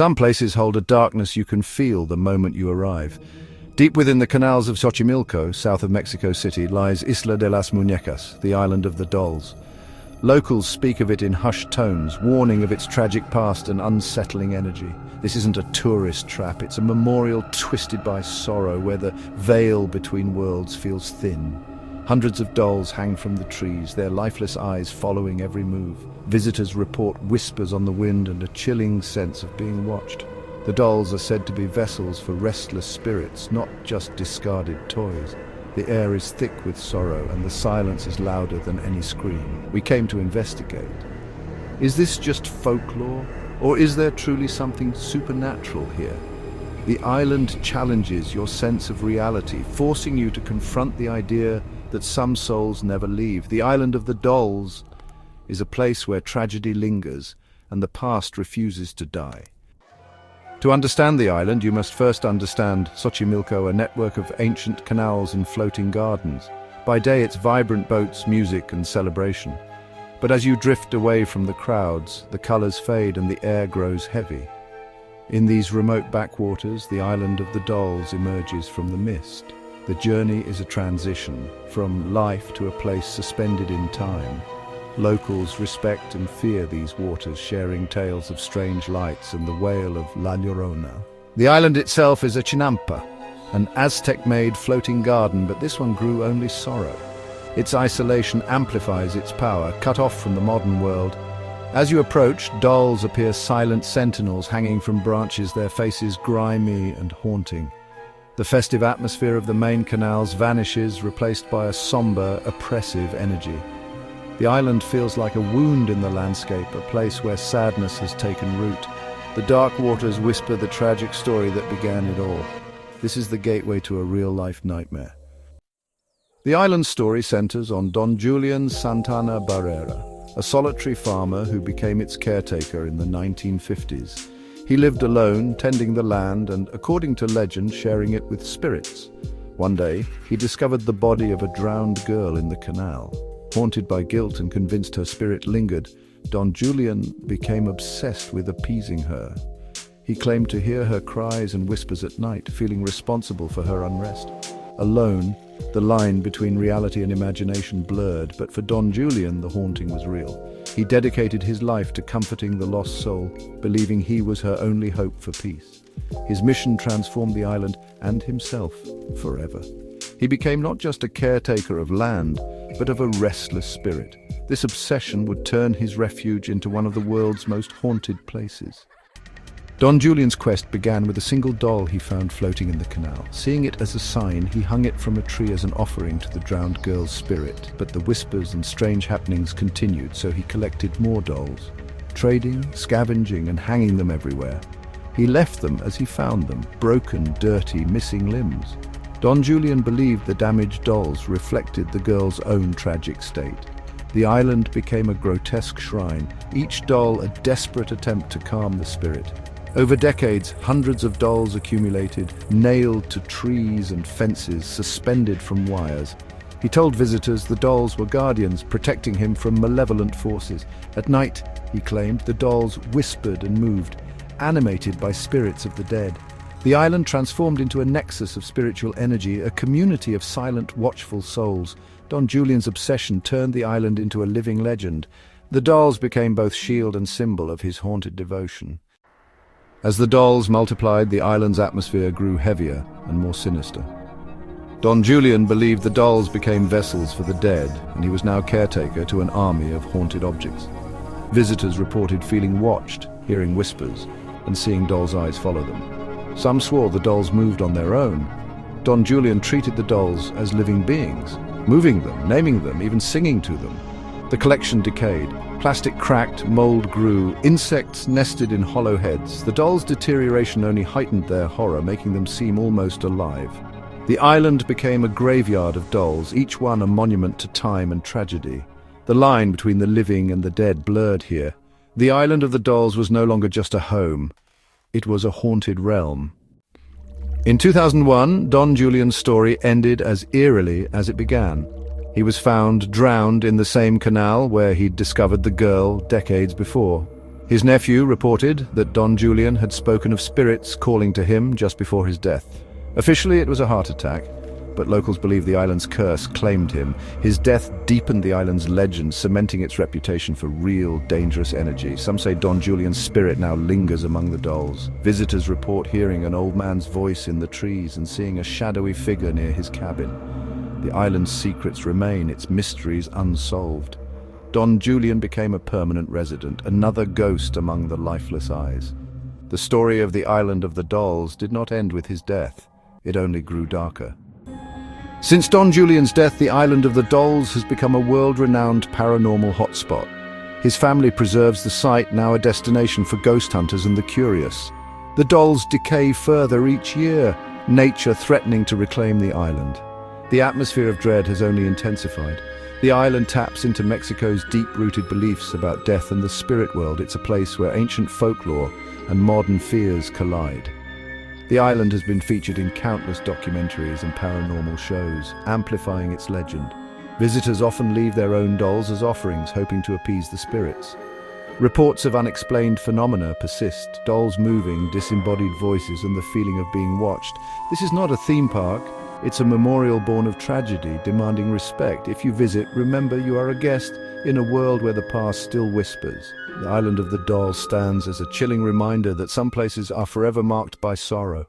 Some places hold a darkness you can feel the moment you arrive. Deep within the canals of Xochimilco, south of Mexico City, lies Isla de las Muñecas, the island of the dolls. Locals speak of it in hushed tones, warning of its tragic past and unsettling energy. This isn't a tourist trap, it's a memorial twisted by sorrow, where the veil between worlds feels thin. Hundreds of dolls hang from the trees, their lifeless eyes following every move. Visitors report whispers on the wind and a chilling sense of being watched. The dolls are said to be vessels for restless spirits, not just discarded toys. The air is thick with sorrow, and the silence is louder than any scream. We came to investigate. Is this just folklore, or is there truly something supernatural here? The island challenges your sense of reality, forcing you to confront the idea that some souls never leave. The island of the dolls is a place where tragedy lingers and the past refuses to die. To understand the island, you must first understand Xochimilco, a network of ancient canals and floating gardens. By day, it's vibrant boats, music, and celebration. But as you drift away from the crowds, the colors fade and the air grows heavy. In these remote backwaters, the island of the dolls emerges from the mist. The journey is a transition from life to a place suspended in time. Locals respect and fear these waters, sharing tales of strange lights and the wail of La Llorona. The island itself is a chinampa, an Aztec-made floating garden, but this one grew only sorrow. Its isolation amplifies its power, cut off from the modern world. As you approach, dolls appear silent sentinels hanging from branches, their faces grimy and haunting. The festive atmosphere of the main canals vanishes, replaced by a somber, oppressive energy. The island feels like a wound in the landscape, a place where sadness has taken root. The dark waters whisper the tragic story that began it all. This is the gateway to a real-life nightmare. The island's story centers on Don Julián Santana Barrera, a solitary farmer who became its caretaker in the 1950s. He lived alone, tending the land and, according to legend, sharing it with spirits. One day, he discovered the body of a drowned girl in the canal. Haunted by guilt and convinced her spirit lingered, Don Julián became obsessed with appeasing her. He claimed to hear her cries and whispers at night, feeling responsible for her unrest. Alone, the line between reality and imagination blurred, but for Don Julián, the haunting was real. He dedicated his life to comforting the lost soul, believing he was her only hope for peace. His mission transformed the island and himself forever. He became not just a caretaker of land, but of a restless spirit. This obsession would turn his refuge into one of the world's most haunted places. Don Julián's quest began with a single doll he found floating in the canal. Seeing it as a sign, he hung it from a tree as an offering to the drowned girl's spirit. But the whispers and strange happenings continued, so he collected more dolls, trading, scavenging, and hanging them everywhere. He left them as he found them, broken, dirty, missing limbs. Don Julián believed the damaged dolls reflected the girl's own tragic state. The island became a grotesque shrine, each doll a desperate attempt to calm the spirit. Over decades, hundreds of dolls accumulated, nailed to trees and fences, suspended from wires. He told visitors the dolls were guardians, protecting him from malevolent forces. At night, he claimed, the dolls whispered and moved, animated by spirits of the dead. The island transformed into a nexus of spiritual energy, a community of silent, watchful souls. Don Julián's obsession turned the island into a living legend. The dolls became both shield and symbol of his haunted devotion. As the dolls multiplied, the island's atmosphere grew heavier and more sinister. Don Julián believed the dolls became vessels for the dead, and he was now caretaker to an army of haunted objects. Visitors reported feeling watched, hearing whispers, and seeing dolls' eyes follow them. Some swore the dolls moved on their own. Don Julián treated the dolls as living beings, moving them, naming them, even singing to them. The collection decayed. Plastic cracked, mold grew, insects nested in hollow heads. The dolls' deterioration only heightened their horror, making them seem almost alive. The island became a graveyard of dolls, each one a monument to time and tragedy. The line between the living and the dead blurred here. The island of the dolls was no longer just a home. It was a haunted realm. In 2001, Don Julián's story ended as eerily as it began. He was found drowned in the same canal where he'd discovered the girl decades before. His nephew reported that Don Julián had spoken of spirits calling to him just before his death. Officially, it was a heart attack, but locals believe the island's curse claimed him. His death deepened the island's legend, cementing its reputation for real, dangerous energy. Some say Don Julián's spirit now lingers among the dolls. Visitors report hearing an old man's voice in the trees and seeing a shadowy figure near his cabin. The island's secrets remain, its mysteries unsolved. Don Julián became a permanent resident, another ghost among the lifeless eyes. The story of the Island of the Dolls did not end with his death. It only grew darker. Since Don Julián's death, the Island of the Dolls has become a world-renowned paranormal hotspot. His family preserves the site, now a destination for ghost hunters and the curious. The dolls decay further each year, nature threatening to reclaim the island. The atmosphere of dread has only intensified. The island taps into Mexico's deep-rooted beliefs about death and the spirit world. It's a place where ancient folklore and modern fears collide. The island has been featured in countless documentaries and paranormal shows, amplifying its legend. Visitors often leave their own dolls as offerings, hoping to appease the spirits. Reports of unexplained phenomena persist, dolls moving, disembodied voices, and the feeling of being watched. This is not a theme park. It's a memorial born of tragedy, demanding respect. If you visit, remember you are a guest in a world where the past still whispers. The Island of the Dolls stands as a chilling reminder that some places are forever marked by sorrow.